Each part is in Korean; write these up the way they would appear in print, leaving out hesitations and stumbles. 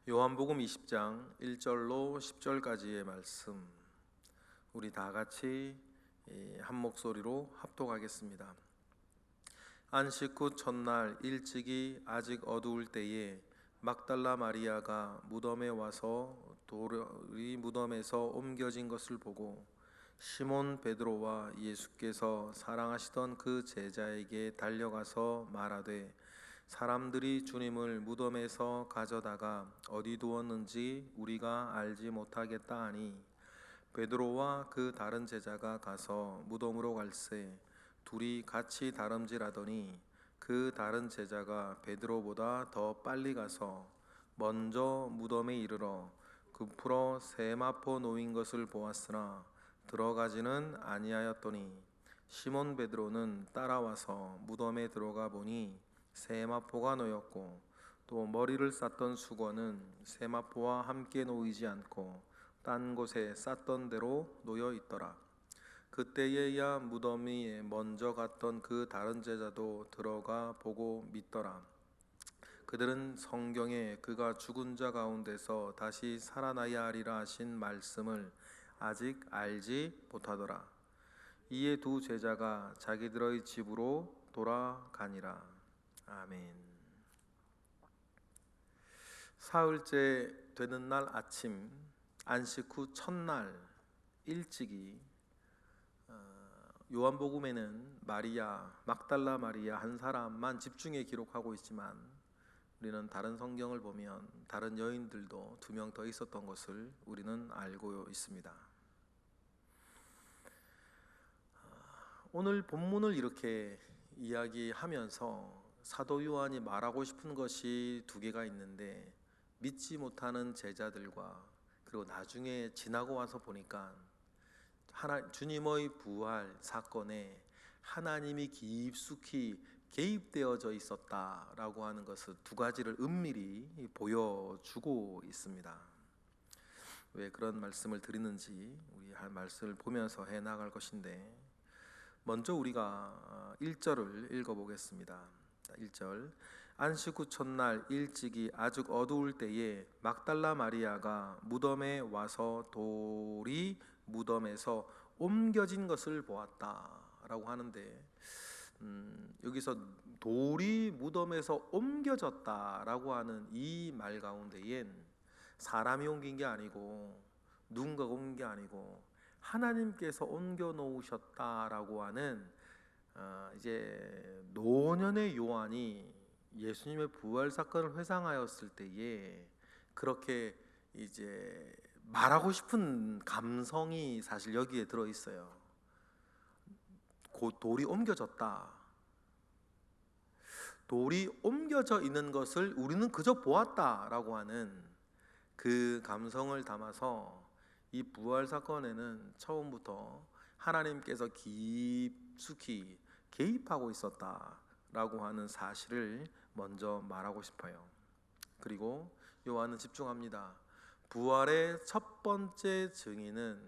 요한복음 20장 1절로 10절까지의 말씀, 우리 다 같이 한 목소리로 합독하겠습니다. 안식 후 첫날 일찍이 아직 어두울 때에 막달라 마리아가 무덤에 와서 돌이 무덤에서 옮겨진 것을 보고 시몬 베드로와 예수께서 사랑하시던 그 제자에게 달려가서 말하되, 사람들이 주님을 무덤에서 가져다가 어디 두었는지 우리가 알지 못하겠다 하니, 베드로와 그 다른 제자가 가서 무덤으로 갈새 둘이 같이 다름질하더니, 그 다른 제자가 베드로보다 더 빨리 가서 먼저 무덤에 이르러 굽으러 세마포 놓인 것을 보았으나 들어가지는 아니하였더니, 시몬 베드로는 따라와서 무덤에 들어가 보니 세마포가 놓였고 또 머리를 쌌던 수건은 세마포와 함께 놓이지 않고 딴 곳에 쌌던 대로 놓여 있더라. 그때에야 무덤 위에 먼저 갔던 그 다른 제자도 들어가 보고 믿더라. 그들은 성경에 그가 죽은 자 가운데서 다시 살아나야 하리라 하신 말씀을 아직 알지 못하더라. 이에 두 제자가 자기들의 집으로 돌아가니라. 아멘. 사흘째 되는 날 아침, 안식 후 첫날 일찍이 요한복음에는 막달라 마리아 한 사람만 집중해 기록하고 있지만, 우리는 다른 성경을 보면 다른 여인들도 2명 더 있었던 것을 우리는 알고 있습니다. 오늘 본문을 이렇게 이야기하면서 사도 요한이 말하고 싶은 것이 2개가 있는데, 믿지 못하는 제자들과 그리고 나중에 지나고 와서 보니까 주님의 부활 사건에 하나님이 깊숙이 개입되어져 있었다라고 하는 것을 2가지를 은밀히 보여주고 있습니다. 왜 그런 말씀을 드리는지 우리 할 말씀을 보면서 해나갈 것인데, 먼저 우리가 1절을 읽어보겠습니다. 1절, 안식 후 첫날 일찍이 아직 어두울 때에 막달라 마리아가 무덤에 와서 돌이 무덤에서 옮겨진 것을 보았다 라고 하는데, 여기서 돌이 무덤에서 옮겨졌다 라고 하는 이 말 가운데엔 사람이 옮긴 게 아니고 누군가가 옮긴 게 아니고 하나님께서 옮겨 놓으셨다라고 하는, 이제 노년의 요한이 예수님의 부활 사건을 회상하였을 때에 그렇게 이제 말하고 싶은 감성이 사실 여기에 들어 있어요. 곧 돌이 옮겨졌다. 돌이 옮겨져 있는 것을 우리는 그저 보았다라고 하는 그 감성을 담아서 이 부활 사건에는 처음부터 하나님께서 깊숙이 개입하고 있었다라고 하는 사실을 먼저 말하고 싶어요. 그리고 요한은 집중합니다. 부활의 첫 번째 증인은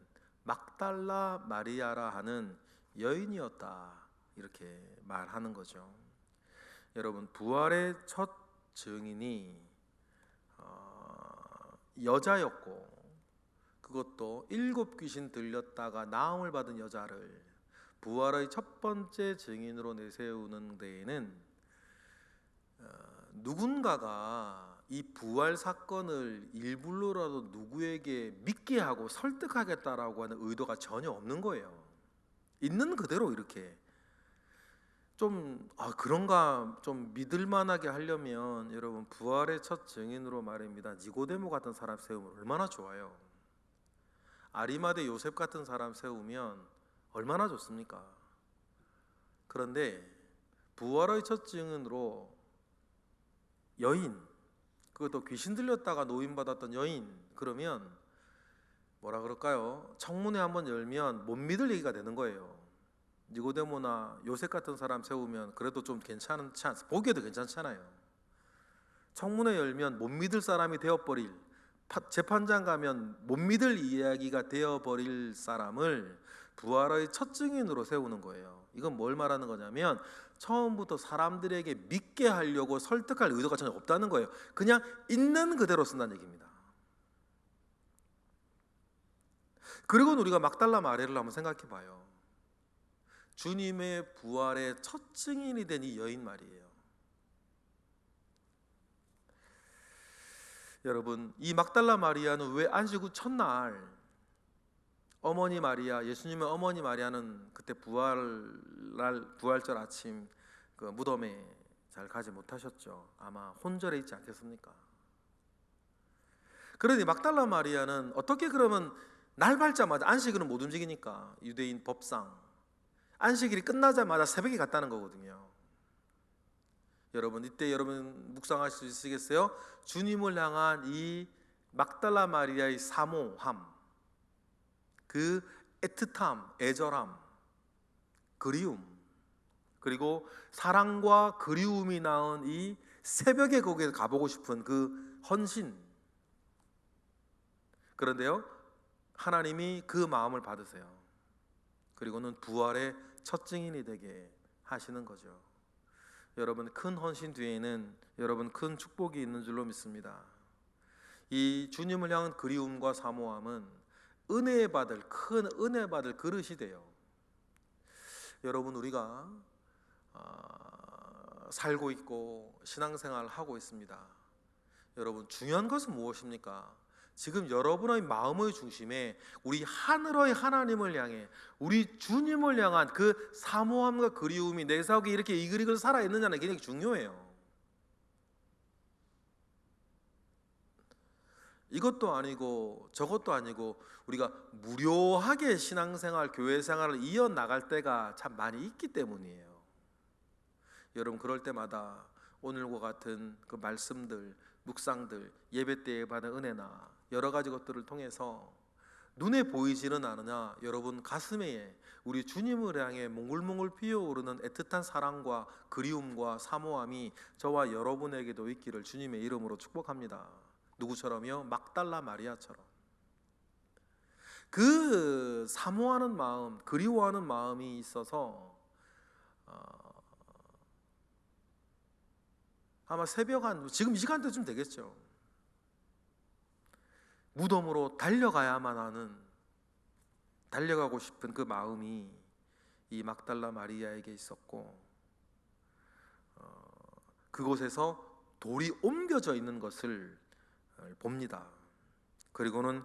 막달라 마리아라 하는 여인이었다, 이렇게 말하는 거죠. 여러분, 부활의 첫 증인이 여자였고, 그것도 7 귀신 들렸다가 나음을 받은 여자를 부활의 첫 번째 증인으로 내세우는 데에는 누군가가 이 부활 사건을 일부러라도 누구에게 믿게 하고 설득하겠다라고 하는 의도가 전혀 없는 거예요. 있는 그대로 이렇게 좀 그런가 좀 믿을만하게 하려면, 여러분, 부활의 첫 증인으로 말입니다, 니고데모 같은 사람 세우면 얼마나 좋아요. 아리마대 요셉 같은 사람 세우면 얼마나 좋습니까? 그런데 부활의 첫 증인으로 여인, 그것도 귀신 들렸다가 노임받았던 여인, 그러면 뭐라 그럴까요? 청문회 한번 열면 못 믿을 얘기가 되는 거예요. 니고데모나 요셉 같은 사람 세우면 그래도 좀 괜찮지 않습니까? 보기에도 괜찮잖아요. 청문회 열면 못 믿을 사람이 되어버릴, 재판장 가면 못 믿을 이야기가 되어버릴 사람을 부활의 첫 증인으로 세우는 거예요. 이건 뭘 말하는 거냐면 처음부터 사람들에게 믿게 하려고 설득할 의도가 전혀 없다는 거예요. 그냥 있는 그대로 쓴다는 얘기입니다. 그리고 우리가 막달라 마리아를 한번 생각해 봐요. 주님의 부활의 첫 증인이 된 이 여인 말이에요. 여러분, 이 막달라 마리아는 왜 안식 후 첫날 어머니 마리아, 예수님의 어머니 마리아는 그때 부활절 아침 그 무덤에 잘 가지 못하셨죠. 아마 혼절해 있지 않겠습니까? 그러니 막달라 마리아는 어떻게 그러면 날 밝자마자 안식일은 못 움직이니까 유대인 법상 안식일이 끝나자마자 새벽에 갔다는 거거든요. 여러분 이때 여러분 묵상할 수 있으시겠어요? 주님을 향한 이 막달라 마리아의 사모함, 그 애틋함, 애절함, 그리움, 그리고 사랑과 그리움이 낳은 이 새벽에 거기에 가보고 싶은 그 헌신. 그런데요, 하나님이 그 마음을 받으세요. 그리고는 부활의 첫 증인이 되게 하시는 거죠. 여러분, 큰 헌신 뒤에는 여러분 큰 축복이 있는 줄로 믿습니다. 이 주님을 향한 그리움과 사모함은 큰 은혜 받을 그릇이 돼요. 여러분, 우리가 살고 있고 신앙생활을 하고 있습니다. 여러분, 중요한 것은 무엇입니까? 지금 여러분의 마음의 중심에 우리 하늘의 하나님을 향해 우리 주님을 향한 그 사모함과 그리움이 내 속에 이렇게 이글이글 살아있느냐는 굉장히 중요해요. 이것도 아니고 저것도 아니고 우리가 무료하게 신앙생활, 교회생활을 이어나갈 때가 참 많이 있기 때문이에요. 여러분, 그럴 때마다 오늘과 같은 그 말씀들, 묵상들, 예배 때에 받은 은혜나 여러 가지 것들을 통해서 눈에 보이지는 않으나 여러분 가슴에 우리 주님을 향해 몽글몽글 피어오르는 애틋한 사랑과 그리움과 사모함이 저와 여러분에게도 있기를 주님의 이름으로 축복합니다. 누구처럼요? 막달라 마리아처럼. 그 사모하는 마음, 그리워하는 마음이 있어서 아마 새벽 지금 이 시간대쯤 되겠죠. 무덤으로 달려가야만 하는, 달려가고 싶은 그 마음이 이 막달라 마리아에게 있었고, 그곳에서 돌이 옮겨져 있는 것을 봅니다. 그리고는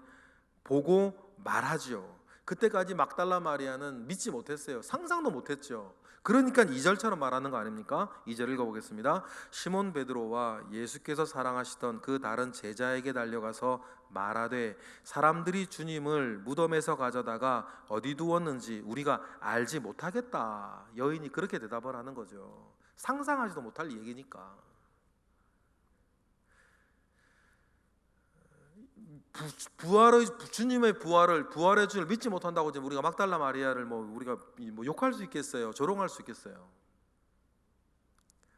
보고 말하죠. 그때까지 막달라 마리아는 믿지 못했어요. 상상도 못했죠. 그러니까 2절처럼 말하는 거 아닙니까? 2절 읽어보겠습니다. 시몬 베드로와 예수께서 사랑하시던 그 다른 제자에게 달려가서 말하되 사람들이 주님을 무덤에서 가져다가 어디 두었는지 우리가 알지 못하겠다. 여인이 그렇게 대답을 하는 거죠. 상상하지도 못할 얘기니까. 주님의 부활의 주를 믿지 못한다고 이제 우리가 막달라 마리아를 우리가 욕할 수 있겠어요? 조롱할 수 있겠어요?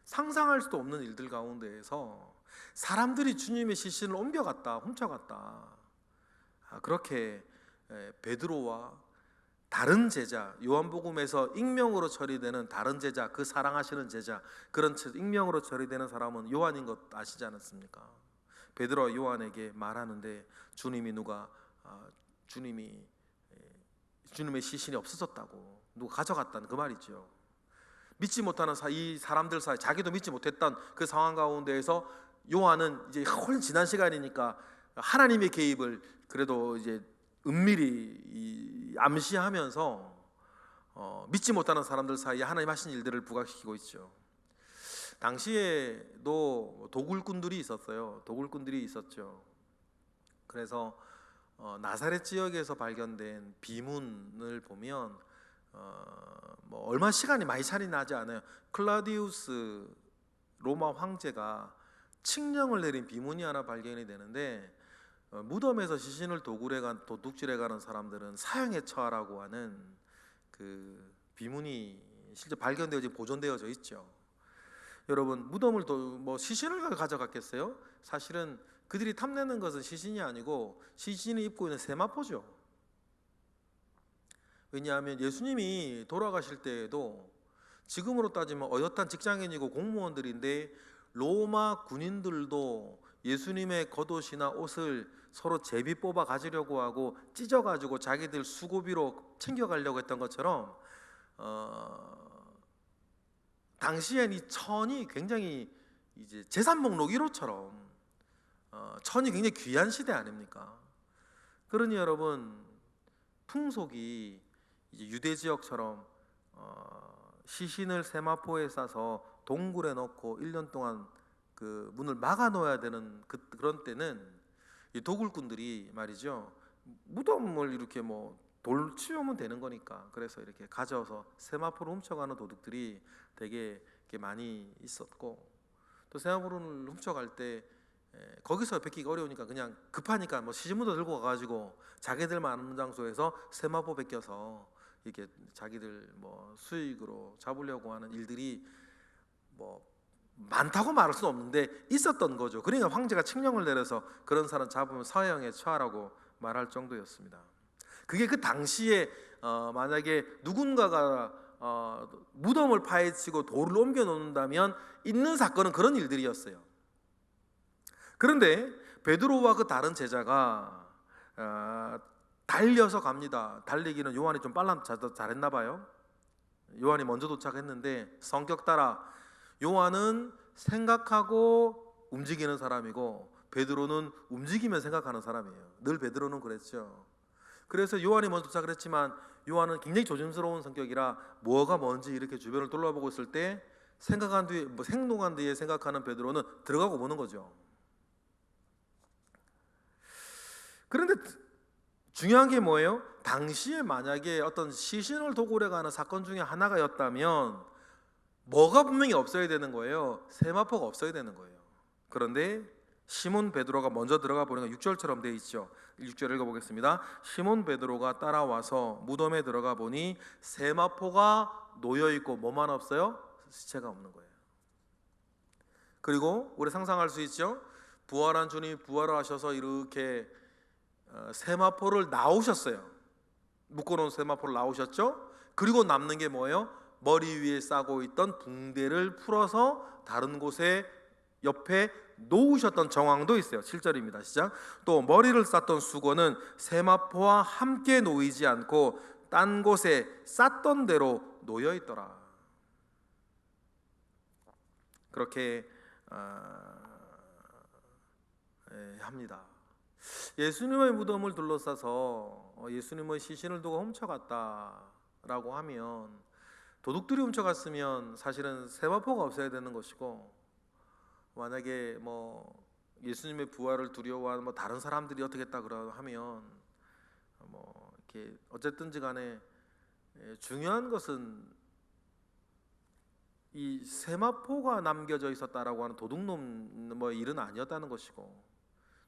상상할 수도 없는 일들 가운데에서 사람들이 주님의 시신을 옮겨갔다, 훔쳐갔다. 그렇게 베드로와 다른 제자, 요한복음에서 익명으로 처리되는 다른 제자, 그 사랑하시는 제자, 그런 익명으로 처리되는 사람은 요한인 것 아시지 않았습니까? 베드로와 요한에게 말하는데 주님의 시신이 없어졌다고, 누가 가져갔다는 그 말이죠. 믿지 못하는 이 사람들 사이, 자기도 믿지 못했던 그 상황 가운데에서 요한은 이제 훨씬 지난 시간이니까 하나님의 개입을 그래도 이제 은밀히 암시하면서 믿지 못하는 사람들 사이에 하나님 하신 일들을 부각시키고 있죠. 당시에도 도굴꾼들이 있었어요. 도굴꾼들이 있었죠. 그래서 나사렛 지역에서 발견된 비문을 보면 얼마 시간이 많이 차이 나지 않아요. 클라우디우스 로마 황제가 칙령을 내린 비문이 하나 발견이 되는데, 무덤에서 시신을 도둑질해 가는 사람들은 사형에 처하라고 하는 그 비문이 실제 발견되어 지금 보존되어져 있죠. 여러분, 무덤을 시신을 가져갔겠어요? 사실은 그들이 탐내는 것은 시신이 아니고 시신이 입고 있는 세마포죠. 왜냐하면 예수님이 돌아가실 때에도 지금으로 따지면 어엿한 직장인이고 공무원들인데 로마 군인들도 예수님의 겉옷이나 옷을 서로 제비 뽑아 가지려고 하고 찢어가지고 자기들 수고비로 챙겨가려고 했던 것처럼 당시엔 이 천이 굉장히 이제 재산 목록 1호처럼 천이 굉장히 귀한 시대 아닙니까? 그러니 여러분 풍속이 이제 유대 지역처럼 시신을 세마포에 싸서 동굴에 넣고 1년 동안 그 문을 막아 놓아야 되는 그런 때는 이 도굴꾼들이 말이죠, 무덤을 이렇게 뭐 돌 치우면 되는 거니까 그래서 이렇게 가져와서 세마포로 훔쳐가는 도둑들이 되게 이렇게 많이 있었고, 또 세마포를 훔쳐갈 때 거기서 뺏기기 어려우니까 그냥 급하니까 뭐 시신부터 들고 가가지고 자기들 많은 장소에서 세마포 베껴서 이렇게 자기들 뭐 수익으로 잡으려고 하는 일들이 뭐 많다고 말할 수는 없는데 있었던 거죠. 그러니까 황제가 칙령을 내려서 그런 사람 잡으면 사형에 처하라고 말할 정도였습니다. 그게 그 당시에 만약에 누군가가 무덤을 파헤치고 돌을 옮겨 놓는다면 있는 사건은 그런 일들이었어요. 그런데 베드로와 그 다른 제자가 달려서 갑니다. 달리기는 요한이 좀 잘했나 봐요. 요한이 먼저 도착했는데 성격 따라 요한은 생각하고 움직이는 사람이고 베드로는 움직이면 생각하는 사람이에요. 늘 베드로는 그랬죠. 그래서 요한이 먼저 도착을 했지만 요한은 굉장히 조심스러운 성격이라 뭐가 뭔지 이렇게 주변을 둘러보고 있을 때 생각한 뒤에 행동한 뒤에 생각하는 베드로는 들어가고 보는 거죠. 그런데 중요한 게 뭐예요? 당시에 만약에 어떤 시신을 도굴해 가는 사건 중에 하나가였다면 뭐가 분명히 없어야 되는 거예요? 세마포가 없어야 되는 거예요. 그런데 시몬 베드로가 먼저 들어가 보니까 6절처럼 되어 있죠. 6절 읽어보겠습니다. 시몬 베드로가 따라와서 무덤에 들어가 보니 세마포가 놓여있고 뭐만 없어요? 시체가 없는 거예요. 그리고 우리 상상할 수 있죠? 부활한 주님이 부활을 하셔서 이렇게 세마포를 나오셨어요. 묶어놓은 세마포를 나오셨죠? 그리고 남는 게 뭐예요? 머리 위에 싸고 있던 붕대를 풀어서 다른 곳에 옆에 놓으셨던 정황도 있어요. 7절입니다. 시작. 또 머리를 쌌던 수건은 세마포와 함께 놓이지 않고 딴 곳에 쌌던 대로 놓여 있더라. 그렇게 합니다. 예수님의 무덤을 둘러싸서 예수님의 시신을 두고 훔쳐갔다라고 하면, 도둑들이 훔쳐갔으면 사실은 세마포가 없어야 되는 것이고, 만약에 뭐 예수님의 부활을 두려워하는 뭐 다른 사람들이 어떻게 했다 그러면 뭐 이렇게 어쨌든지 간에 중요한 것은 이 세마포가 남겨져 있었다라고 하는 도둑놈 뭐 일은 아니었다는 것이고,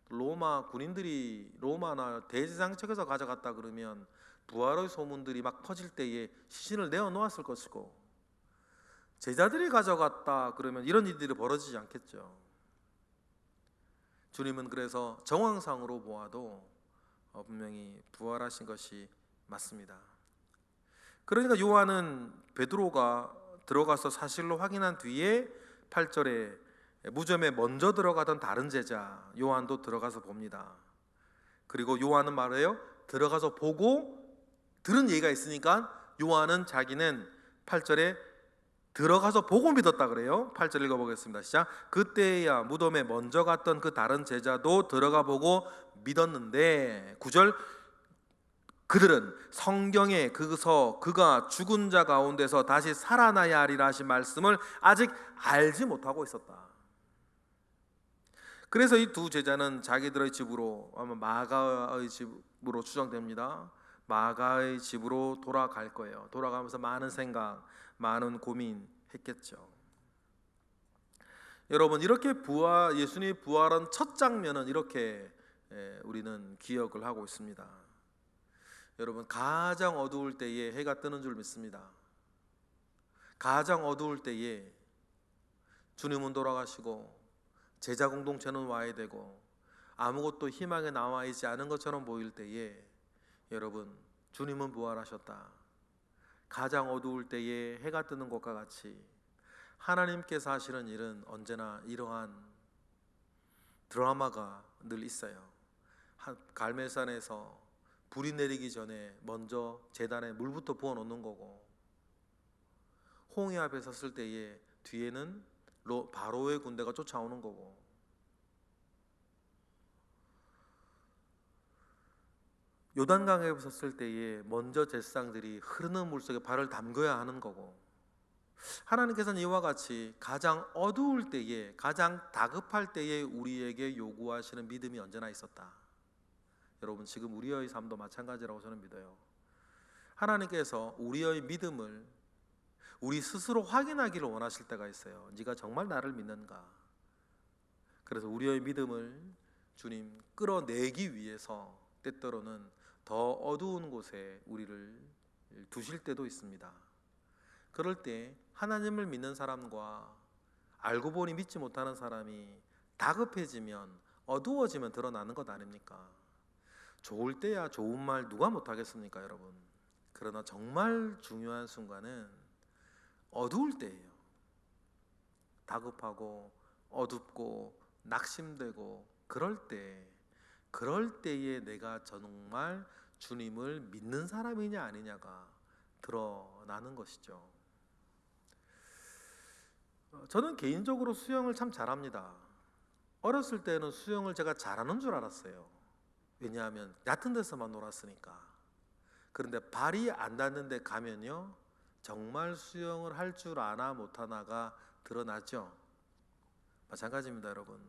로마 군인들이 로마나 대제사장청에서 가져갔다 그러면 부활의 소문들이 막 퍼질 때에 시신을 내어놓았을 것이고, 제자들이 가져갔다 그러면 이런 일들이 벌어지지 않겠죠. 주님은 그래서 정황상으로 보아도 분명히 부활하신 것이 맞습니다. 그러니까 요한은 베드로가 들어가서 사실로 확인한 뒤에 8절에 무덤에 먼저 들어가던 다른 제자 요한도 들어가서 봅니다. 그리고 요한은 말해요, 들어가서 보고 들은 얘기가 있으니까 요한은 자기는 8절에 들어가서 보고 믿었다 그래요. 8절 읽어보겠습니다. 시작. 그때야 무덤에 먼저 갔던 그 다른 제자도 들어가 보고 믿었는데, 9절, 그들은 성경에 그가 죽은 자 가운데서 다시 살아나야 하리라 하신 말씀을 아직 알지 못하고 있었다. 그래서 이 두 제자는 자기들의 집으로, 아마 마가의 집으로 추정됩니다. 마가의 집으로 돌아갈 거예요. 돌아가면서 많은 생각, 많은 고민했겠죠. 여러분, 이렇게 예수님이 부활한 첫 장면은 이렇게 우리는 기억을 하고 있습니다. 여러분, 가장 어두울 때에 해가 뜨는 줄 믿습니다. 가장 어두울 때에 주님은 돌아가시고 제자 공동체는 와야 되고 아무것도 희망에 남아 있지 않은 것처럼 보일 때에 여러분, 주님은 부활하셨다. 가장 어두울 때에 해가 뜨는 것과 같이 하나님께서 하시는 일은 언제나 이러한 드라마가 늘 있어요. 갈멜산에서 불이 내리기 전에 먼저 제단에 물부터 부어 놓는 거고, 홍해 앞에 섰을 때에 뒤에는 바로의 군대가 쫓아오는 거고, 요단강에 섰을 때에 먼저 제사장들이 흐르는 물속에 발을 담궈야 하는 거고, 하나님께서는 이와 같이 가장 어두울 때에, 가장 다급할 때에 우리에게 요구하시는 믿음이 언제나 있었다. 여러분, 지금 우리의 삶도 마찬가지라고 저는 믿어요. 하나님께서 우리의 믿음을 우리 스스로 확인하기를 원하실 때가 있어요. 네가 정말 나를 믿는가? 그래서 우리의 믿음을 주님 끌어내기 위해서 때때로는 더 어두운 곳에 우리를 두실 때도 있습니다. 그럴 때 하나님을 믿는 사람과 알고 보니 믿지 못하는 사람이 다급해지면, 어두워지면 드러나는 것 아닙니까? 좋을 때야 좋은 말 누가 못하겠습니까, 여러분? 그러나 정말 중요한 순간은 어두울 때예요. 다급하고 어둡고 낙심되고 그럴 때에 내가 정말 주님을 믿는 사람이냐 아니냐가 드러나는 것이죠. 저는 개인적으로 수영을 참 잘합니다. 어렸을 때는 수영을 제가 잘하는 줄 알았어요. 왜냐하면 얕은 데서만 놀았으니까. 그런데 발이 안 닿는 데 가면요, 정말 수영을 할 줄 아나 못하나가 드러나죠. 마찬가지입니다, 여러분.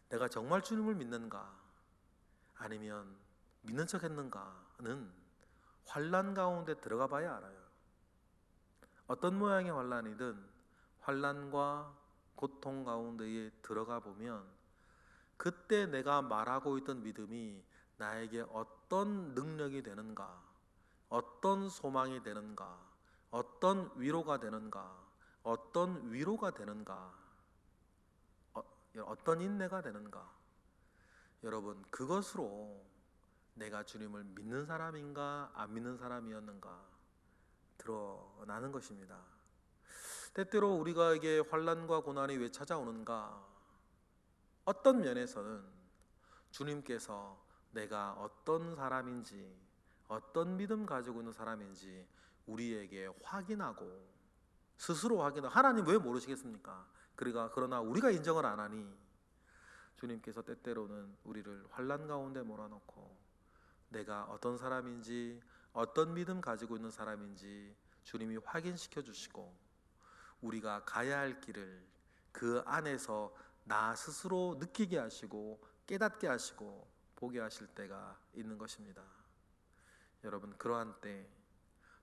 내가 정말 주님을 믿는가 아니면 믿는 척 했는가는 환난 가운데 들어가 봐야 알아요. 어떤 모양의 환난이든 환난과 고통 가운데에 들어가 보면 그때 내가 말하고 있던 믿음이 나에게 어떤 능력이 되는가, 어떤 소망이 되는가, 어떤 위로가 되는가, 어떤 위로가 되는가, 어떤 인내가 되는가. 여러분, 그것으로 내가 주님을 믿는 사람인가 안 믿는 사람이었는가 드러나는 것입니다. 때때로 우리가에게 환난과 고난이 왜 찾아오는가? 어떤 면에서는 주님께서 내가 어떤 사람인지, 어떤 믿음 가지고 있는 사람인지 우리에게 확인하고, 스스로 확인하고, 하나님 왜 모르시겠습니까? 그러나 우리가 인정을 안 하니 주님께서 때때로는 우리를 환난 가운데 몰아넣고 내가 어떤 사람인지, 어떤 믿음 가지고 있는 사람인지 주님이 확인시켜 주시고, 우리가 가야 할 길을 그 안에서 나 스스로 느끼게 하시고 깨닫게 하시고 보게 하실 때가 있는 것입니다. 여러분, 그러한 때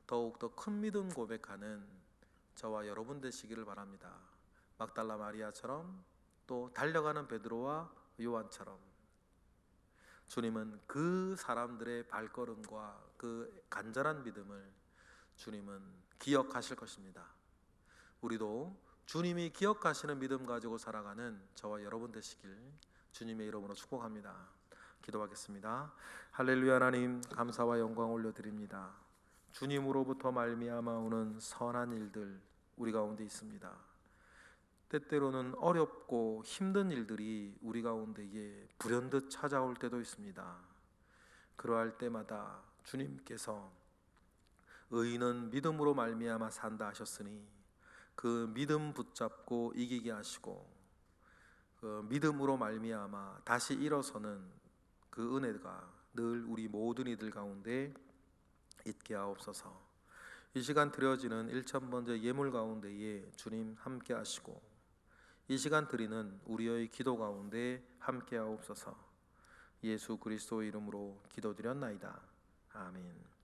더욱더 큰 믿음 고백하는 저와 여러분 되시기를 바랍니다. 막달라 마리아처럼, 또 달려가는 베드로와 요한처럼 주님은 그 사람들의 발걸음과 그 간절한 믿음을 주님은 기억하실 것입니다. 우리도 주님이 기억하시는 믿음 가지고 살아가는 저와 여러분 되시길 주님의 이름으로 축복합니다. 기도하겠습니다. 할렐루야. 하나님, 감사와 영광 올려드립니다. 주님으로부터 말미암아 오는 선한 일들 우리 가운데 있습니다. 때때로는 어렵고 힘든 일들이 우리 가운데에 불현듯 찾아올 때도 있습니다. 그러할 때마다 주님께서 의인은 믿음으로 말미암아 산다 하셨으니 그 믿음 붙잡고 이기게 하시고, 그 믿음으로 말미암아 다시 일어서는 그 은혜가 늘 우리 모든 이들 가운데 있게 하옵소서. 이 시간 드려지는 1,000번째 예물 가운데에 주님 함께 하시고, 이 시간 드리는 우리의 기도 가운데 함께 하옵소서. 예수 그리스도의 이름으로 기도드렸나이다. 아멘.